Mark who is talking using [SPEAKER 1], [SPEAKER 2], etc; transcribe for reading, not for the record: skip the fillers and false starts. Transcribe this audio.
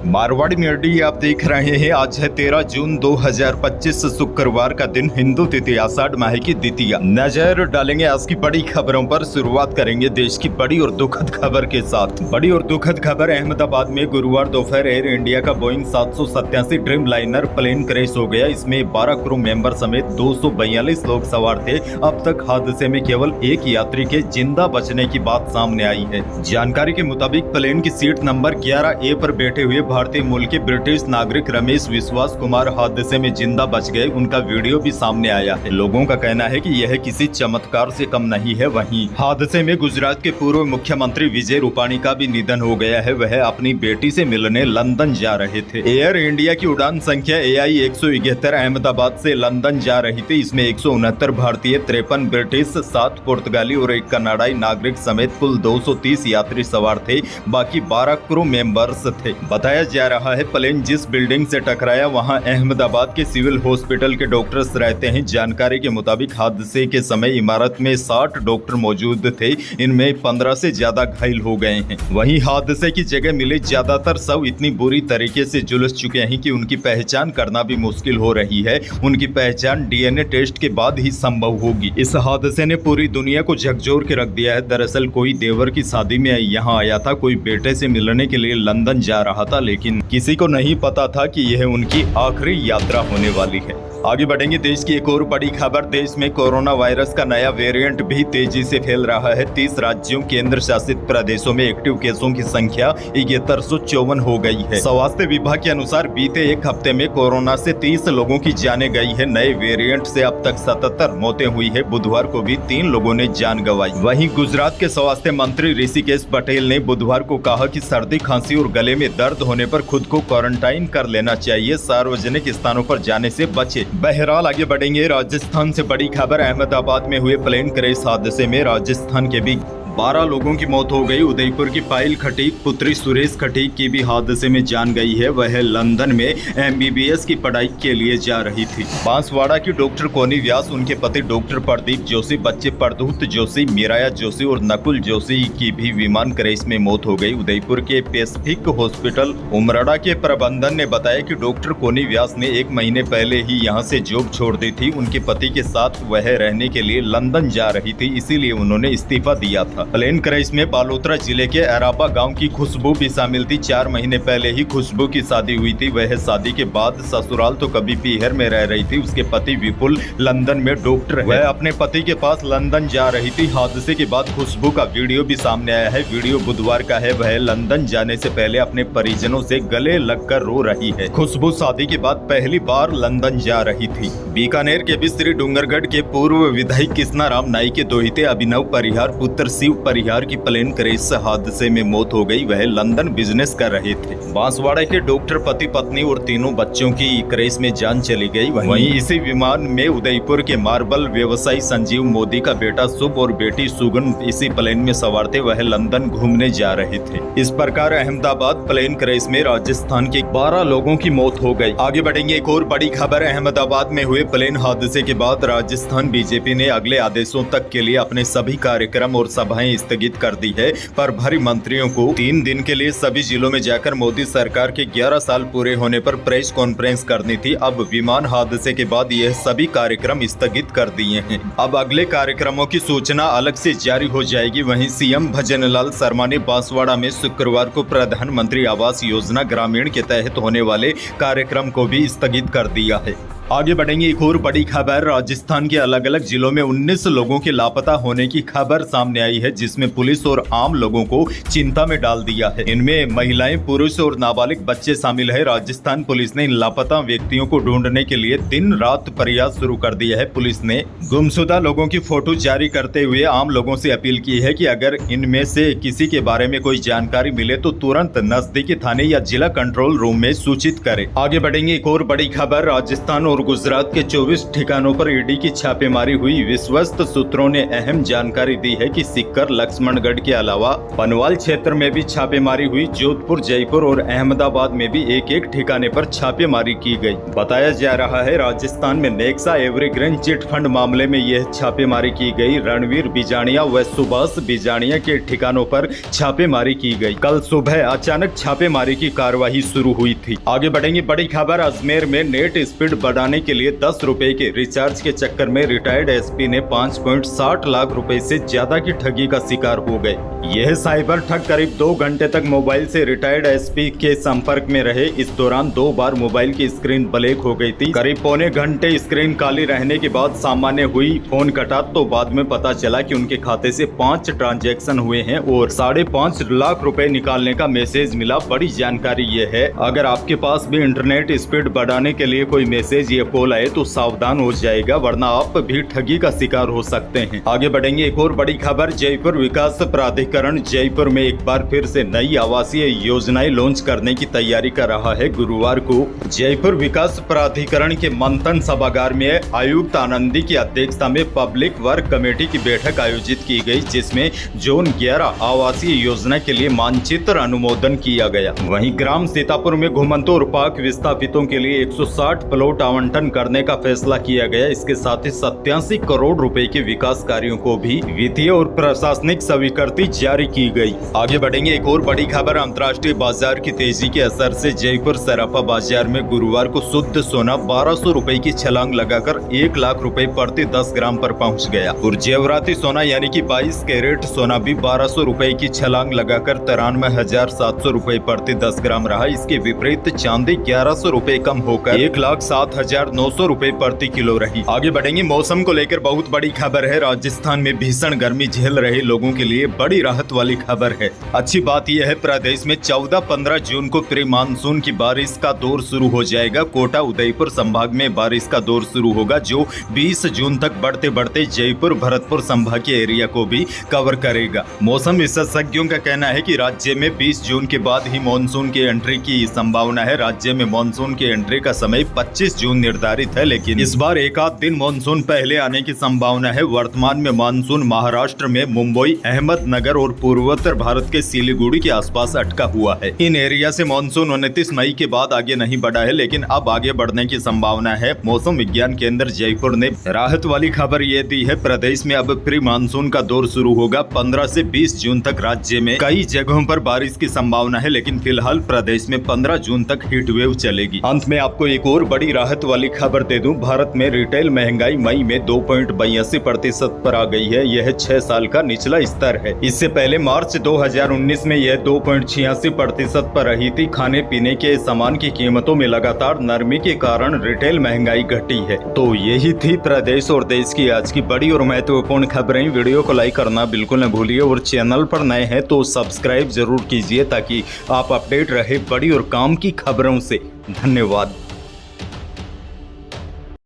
[SPEAKER 1] Marwari media आप देख रहे हैं। आज है 13 जून 2025 शुक्रवार का दिन, हिंदू तिथि आषाढ़ माह की द्वितीया। नजर डालेंगे आज की बड़ी खबरों पर। शुरुआत करेंगे देश की बड़ी और दुखद खबर के साथ। बड़ी और दुखद खबर, अहमदाबाद में गुरुवार दोपहर एयर इंडिया का Boeing 787 dreamliner plane crash हो गया। इसमें 12 क्रू मेंबर समेत 242 लोग सवार थे। अब तक हादसे में केवल एक यात्री के जिंदा बचने की बात सामने आई है। जानकारी के मुताबिक प्लेन की सीट नंबर 11A पर बैठे हुए भारतीय मूल के ब्रिटिश नागरिक रमेश विश्वास कुमार हादसे में जिंदा बच गए। उनका वीडियो भी सामने आया है। लोगों का कहना है कि यह किसी चमत्कार से कम नहीं है। वहीं हादसे में गुजरात के पूर्व मुख्यमंत्री विजय रूपाणी का भी निधन हो गया है। वह अपनी बेटी से मिलने लंदन जा रहे थे। एयर इंडिया की उड़ान संख्या AI 171 अहमदाबाद से लंदन जा रही थी। इसमें 169 भारतीय, 53 ब्रिटिश, 7 पुर्तगाली और 1 कनाडाई नागरिक समेत कुल 230 यात्री सवार थे। बाकी 12 क्रू मेंबर्स थे। बताया जा रहा है प्लेन जिस बिल्डिंग से टकराया वहां अहमदाबाद के सिविल हॉस्पिटल के डॉक्टर्स रहते हैं। जानकारी के मुताबिक हादसे के समय इमारत में 60 डॉक्टर मौजूद थे। इनमें 15 से ज्यादा घायल हो गए हैं। वहीं हादसे की जगह मिले ज्यादातर शव इतनी बुरी तरीके से झुलस चुके हैं कि उनकी पहचान करना भी मुश्किल हो रही है। उनकी पहचान DNA टेस्ट के बाद ही संभव होगी। इस हादसे ने पूरी दुनिया को झकझोर के रख दिया है। दरअसल कोई देवर की शादी में यहाँ आया था, कोई बेटे से मिलने के लिए लंदन जा रहा था, लेकिन किसी को नहीं पता था कि यह उनकी आखिरी यात्रा होने वाली है। आगे बढ़ेंगे। देश की एक और बड़ी खबर, देश में कोरोना वायरस का नया वेरिएंट भी तेजी से फैल रहा है। 30 राज्यों केंद्र शासित प्रदेशों में एक्टिव केसों की संख्या 7154 हो गई है। स्वास्थ्य विभाग के अनुसार बीते एक हफ्ते में कोरोना से 30 लोगों की जानें गई है। नए वेरिएंट से अब तक 77 मौतें हुई है। बुधवार को भी 3 लोगों ने जान गंवाई। वहीं गुजरात के स्वास्थ्य मंत्री ऋषिकेश पटेल ने बुधवार को कहा कि सर्दी, खांसी और गले में दर्द होने पर खुद को क्वारंटाइन कर लेना चाहिए। सार्वजनिक स्थानों पर जाने से बचे। बहरहाल आगे बढ़ेंगे। राजस्थान से बड़ी खबर, अहमदाबाद में हुए प्लेन क्रैश हादसे में राजस्थान के भी 12 लोगों की मौत हो गई। उदयपुर की पायल खटीक पुत्री सुरेश खटीक की भी हादसे में जान गई है। वह लंदन में MBBS की पढ़ाई के लिए जा रही थी। बांसवाड़ा की डॉक्टर कोनी व्यास, उनके पति डॉक्टर प्रदीप जोशी, बच्चे प्रदूत जोशी, मीराया जोशी और नकुल जोशी की भी विमान क्रैश में मौत हो गई। उदयपुर के पैसिफिक हॉस्पिटल उमराड़ा के प्रबंधन ने बताया कि डॉक्टर कोनी व्यास ने 1 महीने पहले ही यहाँ से जॉब छोड़ दी थी। उनके पति के साथ वह रहने के लिए लंदन जा रही थी, इसीलिए उन्होंने इस्तीफा दिया था। प्लेन क्रैश में बालोतरा जिले के अराबा गांव की खुशबू भी शामिल थी। 4 महीने पहले ही खुशबू की शादी हुई थी। वह शादी के बाद ससुराल तो कभी पीहर में रह रही थी। उसके पति विपुल लंदन में डॉक्टर है। वह अपने पति के पास लंदन जा रही थी। हादसे के बाद खुशबू का वीडियो भी सामने आया है। वीडियो बुधवार का है। वह लंदन जाने से पहले अपने परिजनों से गले लगकर रो रही है। खुशबू शादी के बाद पहली बार लंदन जा रही थी। बीकानेर के भी श्री डूंगरगढ़ के पूर्व विधायक कृष्णाराम नाई के दोहिते अभिनव परिहार पुत्र शिव परिहार की प्लेन क्रैश हादसे में मौत हो गई। वह लंदन बिजनेस कर रहे थे। बांसवाड़ा के डॉक्टर पति पत्नी और 3 बच्चों की क्रैश में जान चली गई। वहीं इसी विमान में उदयपुर के मार्बल व्यवसायी संजीव मोदी का बेटा शुभ और बेटी सुगन इसी प्लेन में सवार थे। वह लंदन घूमने जा रहे थे। इस प्रकार अहमदाबाद प्लेन क्रैश में राजस्थान के 12 लोगों की मौत हो गई। आगे बढ़ेंगे। एक और बड़ी खबर, अहमदाबाद में हुए प्लेन हादसे के बाद राजस्थान बीजेपी ने अगले आदेशों तक के लिए अपने सभी कार्यक्रम और सभाएं स्थगित कर दी है। पर भारी मंत्रियों को 3 दिन के लिए सभी जिलों में जाकर मोदी सरकार के 11 साल पूरे होने पर प्रेस कॉन्फ्रेंस करनी थी। अब विमान हादसे के बाद यह सभी कार्यक्रम स्थगित कर दिए हैं। अब अगले कार्यक्रमों की सूचना अलग से जारी हो जाएगी। वहीं CM भजनलाल शर्मा ने बांसवाड़ा में शुक्रवार को प्रधानमंत्री आवास योजना ग्रामीण के तहत होने वाले कार्यक्रम को भी स्थगित कर दिया है। आगे बढ़ेंगे। एक और बड़ी खबर, राजस्थान के अलग अलग जिलों में 19 लोगों के लापता होने की खबर सामने आई है, जिसमें पुलिस और आम लोगों को चिंता में डाल दिया है। इनमें महिलाएं, पुरुष और नाबालिग बच्चे शामिल है। राजस्थान पुलिस ने इन लापता व्यक्तियों को ढूंढने के लिए दिन रात प्रयास शुरू कर दिया है। पुलिस ने गुमशुदा लोगों की फोटो जारी करते हुए आम लोगों से अपील की है कि अगर इनमें से किसी के बारे में कोई जानकारी मिले तो तुरंत नजदीकी थाने या जिला कंट्रोल रूम में सूचित करें। आगे बढ़ेंगे। एक और बड़ी खबर, राजस्थान और गुजरात के 24 ठिकानों पर ईडी की छापेमारी हुई। विश्वस्त सूत्रों ने अहम जानकारी दी है कि सीकर, लक्ष्मणगढ़ के अलावा पनवाल क्षेत्र में भी छापेमारी हुई। जोधपुर, जयपुर और अहमदाबाद में भी एक एक ठिकाने पर छापेमारी की गई। बताया जा रहा है राजस्थान में नेक्सा एवरग्रीन चिट फंड मामले में यह छापेमारी की गई। रणवीर बिजाणिया व सुभाष बिजाणिया के ठिकानों पर छापेमारी की गई। कल सुबह अचानक छापेमारी की कार्रवाई शुरू हुई थी। आगे बढ़ेंगे बड़ी खबर। अजमेर में नेट स्पीड बढ़ाने के लिए 10 रुपए के रिचार्ज के चक्कर में रिटायर्ड एसपी ने 5.60 लाख रुपए से ज्यादा की ठगी का शिकार हो गए। यह साइबर ठग करीब 2 घंटे तक मोबाइल से रिटायर्ड एसपी के संपर्क में रहे। इस दौरान 2 बार मोबाइल की स्क्रीन ब्लैक हो गई थी। करीब पौने घंटे स्क्रीन काली रहने के बाद सामान्य हुई। फोन कटा तो बाद में पता चला कि उनके खाते से 5 ट्रांजैक्शन हुए हैं और 5.5 लाख रुपए निकालने का मैसेज मिला। बड़ी जानकारी ये है, अगर आपके पास भी इंटरनेट स्पीड बढ़ाने के लिए कोई मैसेज या कॉल आए तो सावधान हो जाएगा, वरना आप भी ठगी का शिकार हो सकते हैं। आगे बढ़ेंगे एक और बड़ी खबर। जयपुर विकास प्राधिकरण जयपुर में एक बार फिर से नई आवासीय योजनाएं लॉन्च करने की तैयारी कर रहा है। गुरुवार को जयपुर विकास प्राधिकरण के मंथन सभागार में आयुक्त आनंदी की अध्यक्षता में पब्लिक वर्क कमेटी की बैठक आयोजित की गई, जिसमें जोन 11 आवासीय योजना के लिए मानचित्र अनुमोदन किया गया। वहीं ग्राम सीतापुर में घुमंतों और पाक विस्थापितों के लिए 160 प्लॉट आवंटन करने का फैसला किया गया। इसके साथ ही 87 करोड़ रुपए के विकास कार्यों को भी वित्तीय और प्रशासनिक स्वीकृति जारी की गई। आगे बढ़ेंगे एक और बड़ी खबर। अंतर्राष्ट्रीय बाजार की तेजी के असर से जयपुर सराफा बाजार में गुरुवार को शुद्ध सोना 1200 रुपए की छलांग लगाकर 1 लाख रुपए प्रति 10 ग्राम पर पहुंच गया और जेवराती सोना यानी कि 22 कैरेट सोना भी 1200 रुपए की छलांग लगाकर 93,700 रुपए प्रति 10 ग्राम रहा। इसके विपरीत चांदी 1100 रुपए कम होकर 1,07,900 रुपए प्रति किलो रही। आगे बढ़ेंगे मौसम को लेकर बहुत बड़ी खबर है। राजस्थान में भीषण गर्मी झेल रहे लोगों के लिए बड़ी राहत वाली खबर है। अच्छी बात यह है, प्रदेश में 14-15 जून को प्री मानसून की बारिश का दौर शुरू हो जाएगा। कोटा, उदयपुर संभाग में बारिश का दौर शुरू होगा, जो 20 जून तक बढ़ते बढ़ते जयपुर, भरतपुर संभाग के एरिया को भी कवर करेगा। मौसम विशेषज्ञों का कहना है कि राज्य में 20 जून के बाद ही मानसून की एंट्री की संभावना है। राज्य में मानसून की एंट्री का समय 25 जून निर्धारित है, लेकिन इस बार एक आध दिन मानसून पहले आने की संभावना है। वर्तमान में मानसून महाराष्ट्र में मुंबई, अहमदनगर और पूर्वोत्तर भारत के सिलीगुड़ी के आसपास अटका हुआ है। इन एरिया से मानसून 29 मई के बाद आगे नहीं बढ़ा है, लेकिन अब आगे बढ़ने की संभावना है। मौसम विज्ञान केंद्र जयपुर ने राहत वाली खबर ये दी है, प्रदेश में अब प्री मानसून का दौर शुरू होगा। 15 से 20 जून तक राज्य में कई जगहों पर बारिश की संभावना है, लेकिन फिलहाल प्रदेश में 15 जून तक हीट वेव चलेगी। अंत में आपको एक और बड़ी राहत वाली खबर दे दूं, भारत में रिटेल महंगाई मई में 2.82% पर आ गई है। यह 6 साल का निचला स्तर है। इससे पहले मार्च 2019 में यह 2.86% पर रही थी। खाने पीने के सामान की कीमतों में लगातार नरमी के कारण रिटेल महंगाई घटी है। तो यही थी प्रदेश और देश की आज की बड़ी और महत्वपूर्ण खबरें। वीडियो को लाइक करना बिल्कुल न भूलिए और चैनल पर नए हैं तो सब्सक्राइब जरूर कीजिए, ताकि आप अपडेट रहे बड़ी और काम की खबरों से। धन्यवाद।